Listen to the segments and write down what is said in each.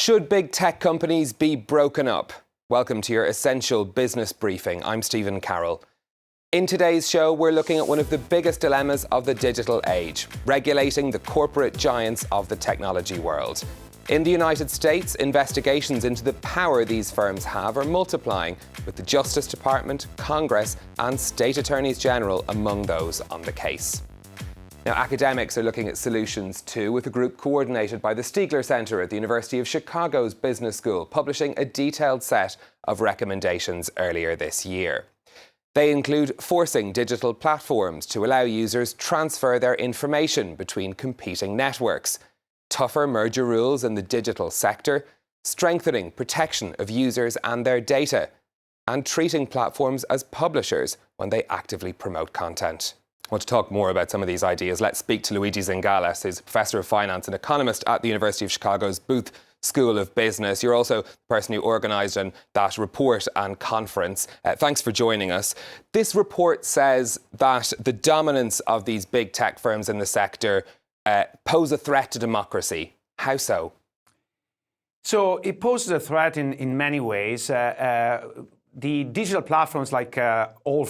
Should big tech companies be broken up? Welcome to your essential business briefing. I'm Stephen Carroll. In today's show, we're looking at one of the biggest dilemmas of the digital age, regulating the corporate giants of the technology world. In the United States, investigations into the power these firms have are multiplying, with the Justice Department, Congress, and state attorneys general among those on the case. Now, academics are looking at solutions too, with a group coordinated by the Stigler Center at the University of Chicago's Business School, publishing a detailed set of recommendations earlier this year. They include forcing digital platforms to allow users transfer their information between competing networks, tougher merger rules in the digital sector, strengthening protection of users and their data, and treating platforms as publishers when they actively promote content. I want to talk more about some of these ideas. Let's speak to Luigi Zingales, who's a professor of finance and economist at the University of Chicago's Booth School of Business. You're also the person who organised that report and conference. Thanks for joining us. This report says that the dominance of these big tech firms in the sector pose a threat to democracy. How so? So it poses a threat in many ways. The digital platforms, like all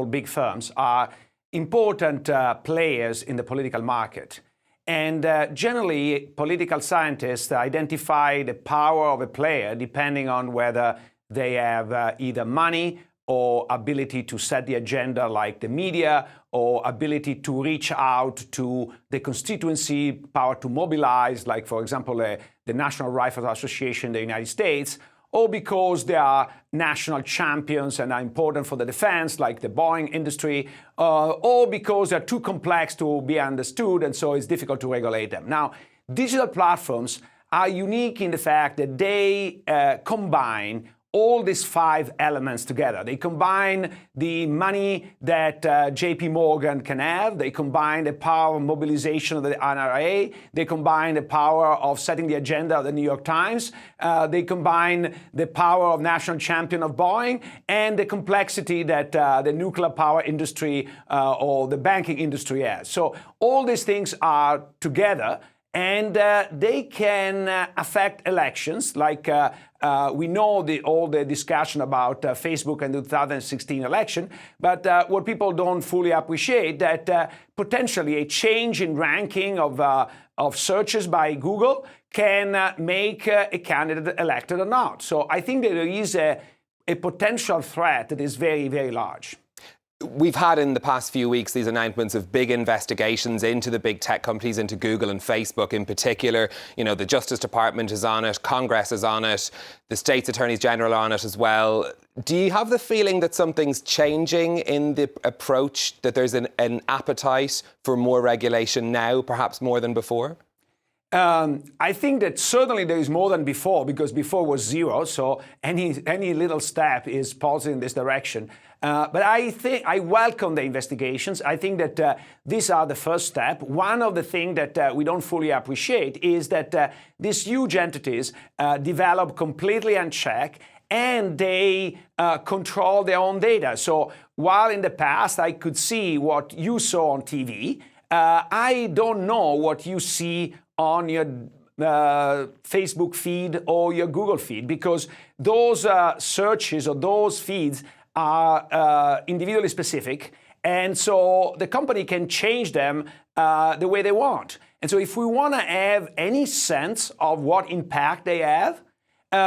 big firms, are important players in the political market. And generally, political scientists identify the power of a player depending on whether they have either money or ability to set the agenda, like the media, or ability to reach out to the constituency, power to mobilize, like, for example, the National Rifle Association in the United States, or because they are national champions and are important for the defense, like the Boeing industry, or because they're too complex to be understood, and so it's difficult to regulate them. Now, digital platforms are unique in the fact that they combine all these five elements together. They combine the money that JP Morgan can have. They combine the power of mobilization of the NRA. They combine the power of setting the agenda of the New York Times. They combine the power of national champion of Boeing and the complexity that the nuclear power industry or the banking industry has. So all these things are together, and they can affect elections, like we know all the discussion about Facebook and the 2016 election, but what people don't fully appreciate that potentially a change in ranking of searches by Google can make a candidate elected or not. So I think that there is a potential threat that is very, very large. We've had in the past few weeks these announcements of big investigations into the big tech companies, into Google and Facebook in particular. You know, the Justice Department is on it, Congress is on it, the state's attorneys general are on it as well. Do you have the feeling that something's changing in the approach, that there's an appetite for more regulation now, perhaps more than before? I think that certainly there is more than before, because before was zero, so any little step is positive in this direction. But I welcome the investigations. I think that these are the first step. One of the things that we don't fully appreciate is that these huge entities develop completely unchecked, and they control their own data. So while in the past I could see what you saw on TV, I don't know what you see on your Facebook feed or your Google feed, because those searches or those feeds are individually specific, and so the company can change them the way they want. And so if we want to have any sense of what impact they have,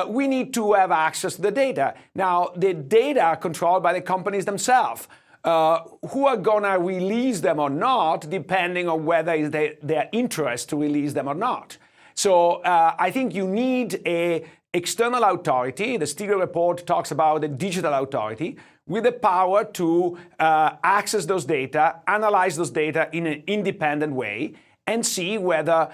we need to have access to the data. Now, the data are controlled by the companies themselves. Who are going to release them or not, depending on whether it's their interest to release them or not. So I think you need an external authority. The Stigler report talks about the digital authority with the power to access those data, analyze those data in an independent way, and see whether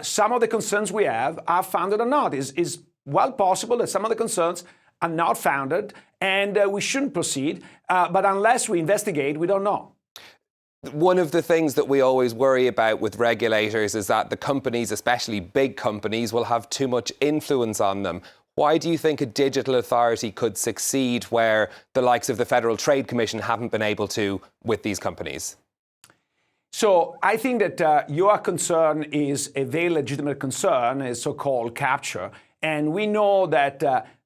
some of the concerns we have are founded or not. It's well possible that some of the concerns are not founded, and we shouldn't proceed. But unless we investigate, we don't know. One of the things that we always worry about with regulators is that the companies, especially big companies, will have too much influence on them. Why do you think a digital authority could succeed where the likes of the Federal Trade Commission haven't been able to with these companies? So I think that your concern is a very legitimate concern, a so-called capture. And we know that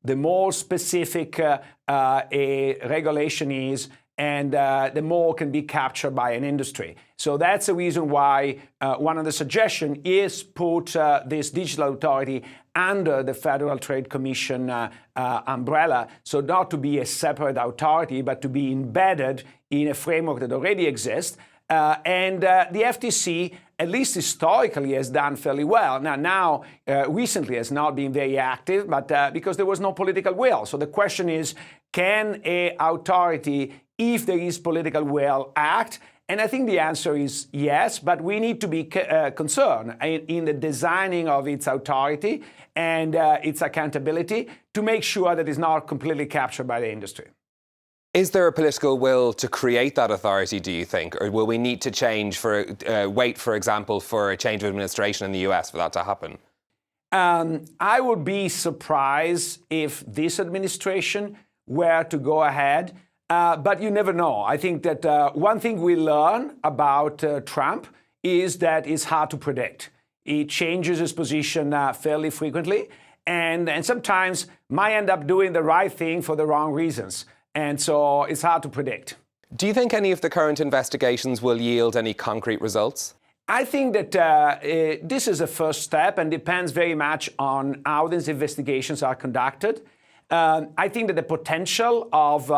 the more specific a regulation is, and the more can be captured by an industry. So that's the reason why one of the suggestions is put this digital authority under the Federal Trade Commission umbrella, so not to be a separate authority, but to be embedded in a framework that already exists. And the FTC, at least historically, has done fairly well. Now, recently has not been very active, but because there was no political will. So the question is, can an authority, if there is political will, act? And I think the answer is yes, but we need to be concerned in the designing of its authority and its accountability to make sure that it's not completely captured by the industry. Is there a political will to create that authority, do you think? Or will we need to wait, for example, for a change of administration in the US for that to happen? I would be surprised if this administration were to go ahead, but you never know. I think that one thing we learn about Trump is that it's hard to predict. He changes his position fairly frequently, and sometimes might end up doing the right thing for the wrong reasons. And so it's hard to predict. Do you think any of the current investigations will yield any concrete results? I think that this is a first step and depends very much on how these investigations are conducted. I think that the potential of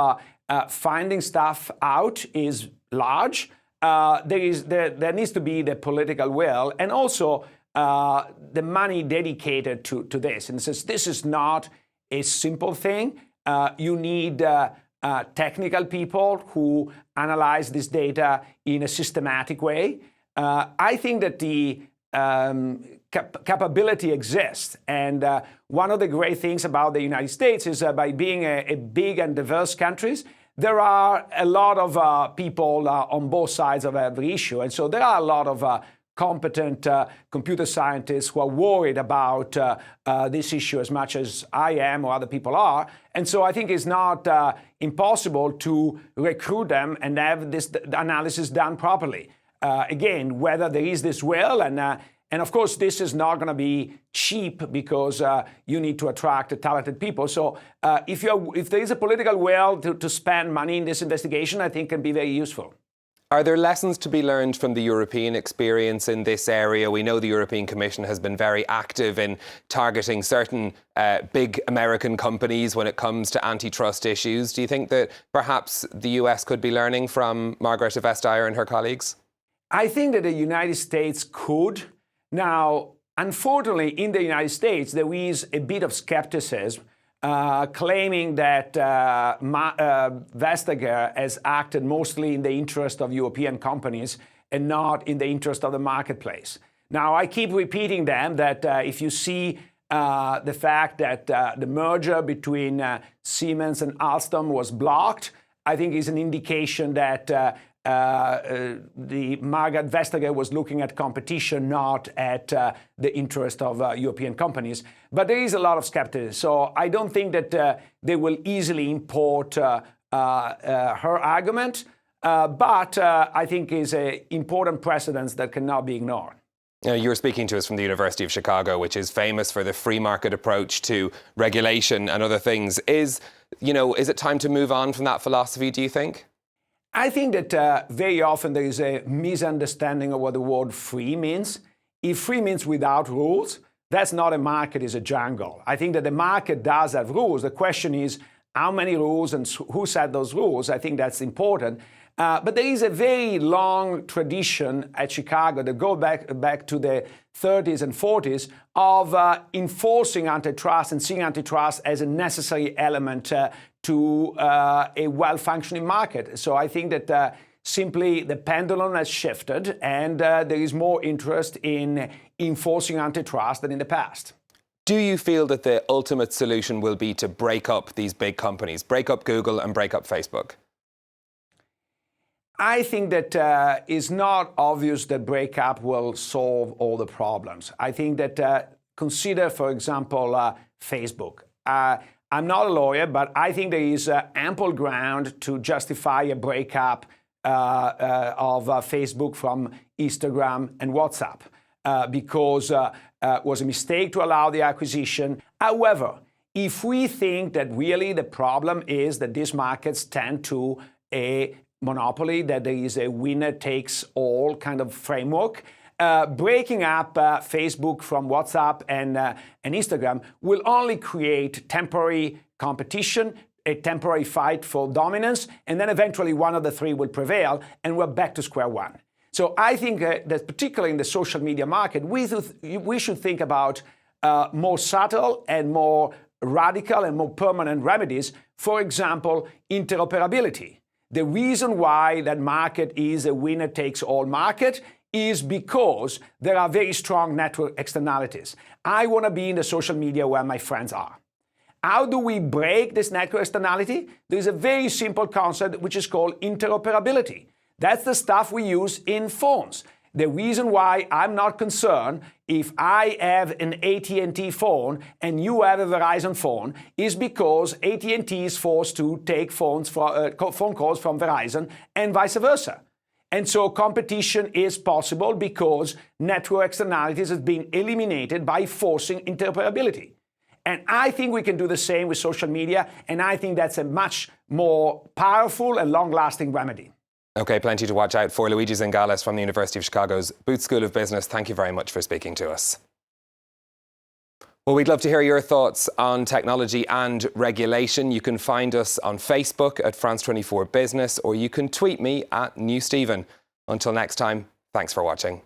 finding stuff out is large. There needs to be the political will and also the money dedicated to this. And since this is not a simple thing, you need technical people who analyze this data in a systematic way. I think that the capability exists. And one of the great things about the United States is by being a big and diverse country, there are a lot of people on both sides of every issue. And so there are a lot of competent computer scientists who are worried about this issue as much as I am or other people are. And so I think it's not impossible to recruit them and have this analysis done properly. Again, whether there is this will, and of course this is not going to be cheap because you need to attract talented people. So if there is a political will to spend money in this investigation, I think can be very useful. Are there lessons to be learned from the European experience in this area? We know the European Commission has been very active in targeting certain big American companies when it comes to antitrust issues. Do you think that perhaps the US could be learning from Margrethe Vestager and her colleagues? I think that the United States could. Now, unfortunately, in the United States, there is a bit of skepticism claiming that Vestager has acted mostly in the interest of European companies and not in the interest of the marketplace. Now, I keep repeating them that if you see the fact that the merger between Siemens and Alstom was blocked, I think is an indication that the Margrethe Vestager was looking at competition, not at the interest of European companies. But there is a lot of skepticism. So I don't think that they will easily import her argument. But I think is an important precedent that cannot be ignored. You were speaking to us from the University of Chicago, which is famous for the free market approach to regulation and other things. Is it time to move on from that philosophy, do you think? I think that very often there is a misunderstanding of what the word free means. If free means without rules, that's not a market, it's a jungle. I think that the market does have rules. The question is how many rules and who set those rules. I think that's important. But there is a very long tradition at Chicago that goes back to the 30s and 40s of enforcing antitrust and seeing antitrust as a necessary element to a well-functioning market. So I think that simply the pendulum has shifted and there is more interest in enforcing antitrust than in the past. Do you feel that the ultimate solution will be to break up these big companies, break up Google and break up Facebook? I think that it's not obvious that breakup will solve all the problems. I think that consider, for example, Facebook. I'm not a lawyer, but I think there is ample ground to justify a breakup Facebook from Instagram and WhatsApp because it was a mistake to allow the acquisition. However, if we think that really the problem is that these markets tend to a monopoly, that there is a winner-takes-all kind of framework, breaking up Facebook from WhatsApp and Instagram will only create temporary competition, a temporary fight for dominance, and then eventually one of the three will prevail, and we're back to square one. So I think that particularly in the social media market, we should think about more subtle and more radical and more permanent remedies. For example, interoperability. The reason why that market is a winner-takes-all market is because there are very strong network externalities. I want to be in the social media where my friends are. How do we break this network externality? There's a very simple concept which is called interoperability. That's the stuff we use in phones. The reason why I'm not concerned if I have an AT&T phone and you have a Verizon phone is because AT&T is forced to take phone calls from Verizon and vice versa. And so competition is possible because network externalities have been eliminated by forcing interoperability. And I think we can do the same with social media, and I think that's a much more powerful and long-lasting remedy. Okay, plenty to watch out for. Luigi Zingales from the University of Chicago's Booth School of Business, thank you very much for speaking to us. Well, we'd love to hear your thoughts on technology and regulation. You can find us on Facebook at France 24 Business, or you can tweet me at NewStephen. Until next time, thanks for watching.